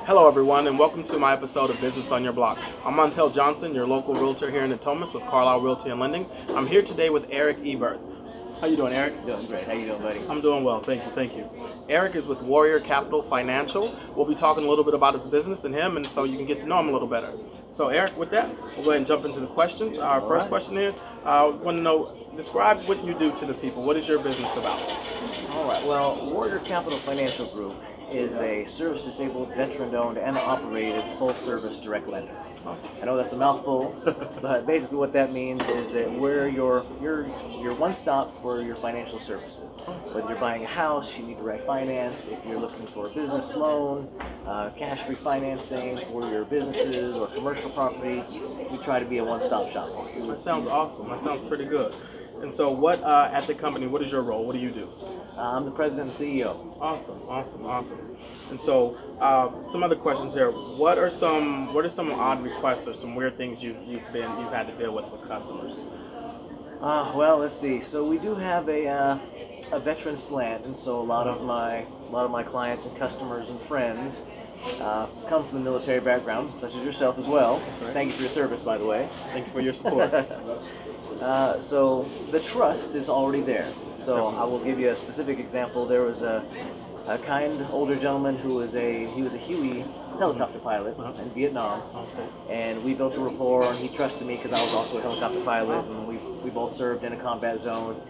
Hello everyone and welcome to my episode of Business on Your Block. I'm Montel Johnson, your local realtor here in Natomas with Carlisle Realty and Lending. I'm here today with Eric Eberth. How you doing, Eric? Doing great. How you doing, buddy? I'm doing well, thank you. Eric is with Warrior Capital Financial. We'll be talking a little bit about his business and him, and so you can get to know him a little better. So Eric, with that, we'll go ahead and jump into the questions. Our first question here, I want to know, describe what you do to the people. What is your business about? All right. Well, Warrior Capital Financial Group is a service-disabled, veteran-owned, and operated full-service direct lender. Awesome. I know that's a mouthful, but basically what that means is that we're your one-stop for your financial services. Awesome. Whether you're buying a house, you need direct finance. If you're looking for a business loan, cash refinancing for your businesses or commercial property, we try to be a one-stop shop for you. That sounds awesome. That sounds pretty good. And so what, at the company, what is your role? What do you do? I'm the president and CEO. Awesome. And so, some other questions here. What are some odd requests or some weird things you've had to deal with customers? Well, let's see. So we do have a veteran slant, and so a lot of my clients and customers and friends come from the military background, such as yourself as well. That's right. Thank you for your service, by the way. Thank you for your support. So the trust is already there. So Definitely. I will give you a specific example. There was a kind older gentleman who was a Huey helicopter pilot in Vietnam, and we built a rapport. And he trusted me because I was also a helicopter pilot, and we both served in a combat zone.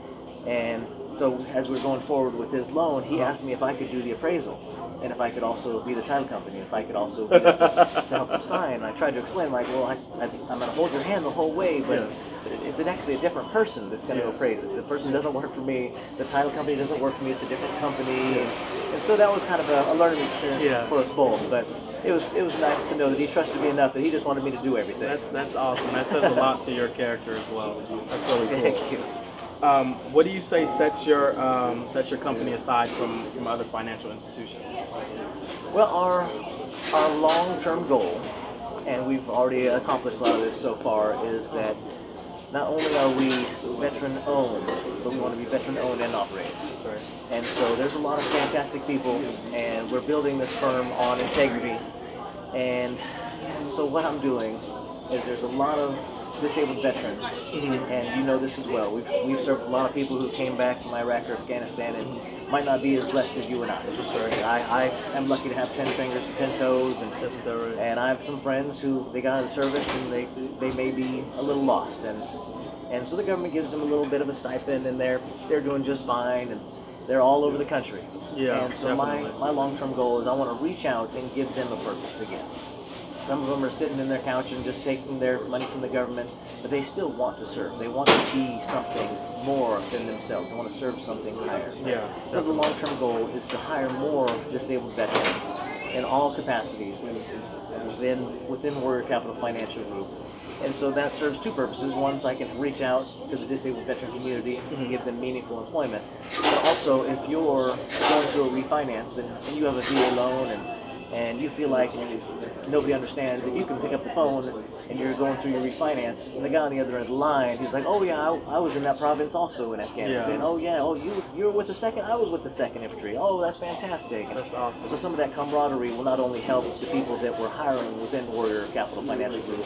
And so as we were going forward with his loan, he asked me if I could do the appraisal, and if I could also be the title company, if I could also be to help him sign. And I tried to explain, like, well, I'm going to hold your hand the whole way, but it's actually a different person that's going to appraise it. The person doesn't work for me. The title company doesn't work for me. It's a different company. And so that was kind of a learning experience for us both. But it was nice to know that he trusted me enough that he just wanted me to do everything. That's awesome. That says a lot to your character as well. That's really cool. Thank you. What do you say sets your company aside from other financial institutions? Well, our long-term goal, and we've already accomplished a lot of this so far, is that not only are we veteran-owned, but we want to be veteran-owned and operated. That's right. And so there's a lot of fantastic people, and we're building this firm on integrity. And so what I'm doing is there's a lot of disabled veterans, and you know this as well. We've served a lot of people who came back from Iraq or Afghanistan and might not be as blessed as you and I. I am lucky to have 10 fingers and 10 toes, and I have some friends who they got out of the service and they may be a little lost, and so the government gives them a little bit of a stipend, and they're doing just fine, and they're all over the country. Yeah, and so my long-term goal is I want to reach out and give them a purpose again. Some of them are sitting in their couch and just taking their money from the government, but they still want to serve. They want to be something more than themselves. They want to serve something higher. Yeah. So the long-term goal is to hire more disabled veterans in all capacities within Warrior Capital Financial Group. And so that serves two purposes. One is I can reach out to the disabled veteran community and give them meaningful employment. But also, if you're going through a refinance and you have a VA loan and you feel like nobody understands, if you can pick up the phone and you're going through your refinance, and the guy on the other end of the line, he's like, oh yeah, I was in that province also in Afghanistan. Yeah. Oh yeah, oh you were with the 2nd? I was with the 2nd Infantry. Oh, that's fantastic. That's awesome. So some of that camaraderie will not only help the people that we're hiring within Warrior Capital Financial Group,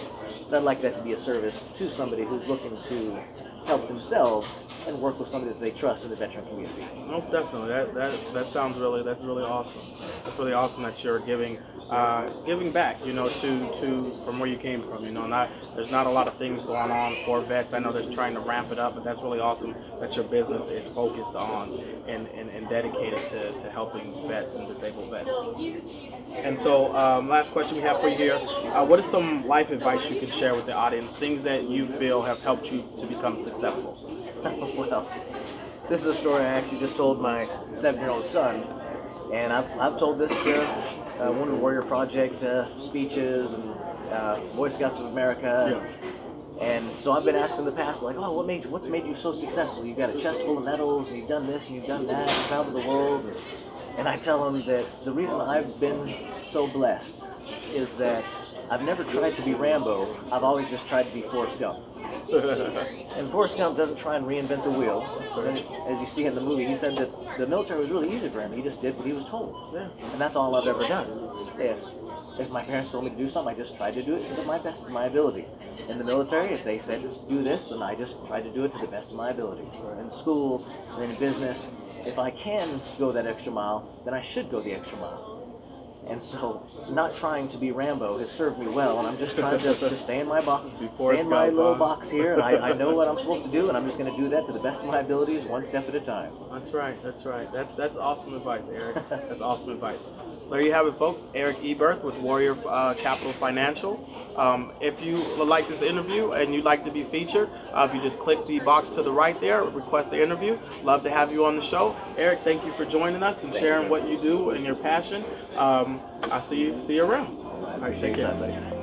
but I'd like that to be a service to somebody who's looking to help themselves and work with somebody that they trust in the veteran community. Most definitely. That sounds that's really awesome. That's really awesome that you're giving back, to from where you came from. There's not a lot of things going on for vets. I know they're trying to ramp it up, but that's really awesome that your business is focused on and dedicated to helping vets and disabled vets. And so, last question we have for you here. What is some life advice you could share with the audience, things that you feel have helped you to become successful? Well, this is a story I actually just told my 7-year-old son, and I've told this to one of the Warrior Project speeches and Boy Scouts of America. Yeah. And so I've been asked in the past, like, oh, what's made you so successful? You've got a chest full of medals, and you've done this, and you've done that, and traveled the world. And I tell them that the reason I've been so blessed is that I've never tried to be Rambo. I've always just tried to be Forrest Gump. And Forrest Gump doesn't try and reinvent the wheel. As you see in the movie, he said that the military was really easy for him. He just did what he was told. And that's all I've ever done. If If my parents told me to do something, I just tried to do it to my best of my ability. In the military, if they said do this, then I just tried to do it to the best of my abilities. In school, and in business, if I can go that extra mile, then I should go the extra mile. And so, not trying to be Rambo has served me well, and I'm just trying to stay in my box, stay in my little box here, and I know what I'm supposed to do, and I'm just going to do that to the best of my abilities, one step at a time. That's right. That's right. That's awesome advice, Eric. That's awesome advice. There you have it, folks. Eric Eberth with Warrior Capital Financial. If you like this interview and you'd like to be featured, if you just click the box to the right there, request an interview. Love to have you on the show. Eric, thank you for joining us and sharing what you do and your passion. I'll see you around. All right, take care.